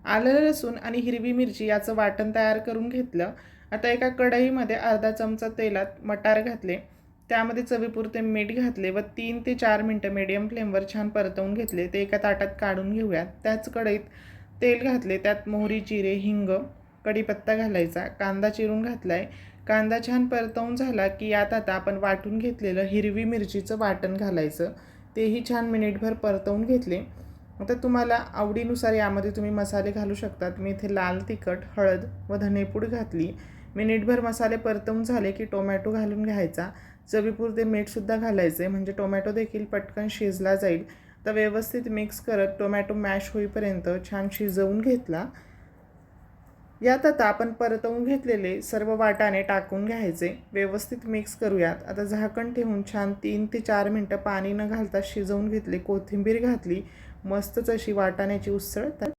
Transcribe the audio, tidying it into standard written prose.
आलं लसूण आणि हिरवी मिरची याचं वाटण तयार करून घेतलं. आता एका कढईमध्ये अर्धा चमचा तेलात मटार घातले, त्यामध्ये चवीपुरते मीठ घातले व 3 ते 4 मिनटं मीडियम फ्लेमवर छान परतवून घेतले. ते एका ताटात काढून घेऊयात. त्याच कढईत तेल घातले, त्यात मोहरी, जिरे, हिंग, कढीपत्ता घालायचा, कांदा चिरून घातलाय. कांदा छान परतवून झाला की यात आता आपण वाटून घेतलेलं हिरवी मिरचीचं वाटण घालायचं. तेही छान मिनिटभर परतवून घेतले. आता तुम्हाला आवडीनुसार यामध्ये तुम्ही मसाले घालू शकतात. मी इथे लाल तिखट, हळद व धनेपूड घातली. मिनिटभर मसाले परतवून झाले की टोमॅटो घालून घ्यायचा. चवीपुरते मीठसुद्धा घालायचे, म्हणजे टोमॅटो देखील पटकन शिजला जाईल. तर व्यवस्थित मिक्स करत टोमॅटो मॅश होईपर्यंत छान शिजवून घेतला. यात आता आपण परतवून घेतलेले सर्व वाटाणे टाकून घ्यायचे. व्यवस्थित मिक्स करूयात. आता झाकण ठेवून छान 3 ते 4 मिनटं पाणी न घालता शिजवून घेतले. कोथिंबीर घातली. मस्तच अशी वाटाण्याची उसळ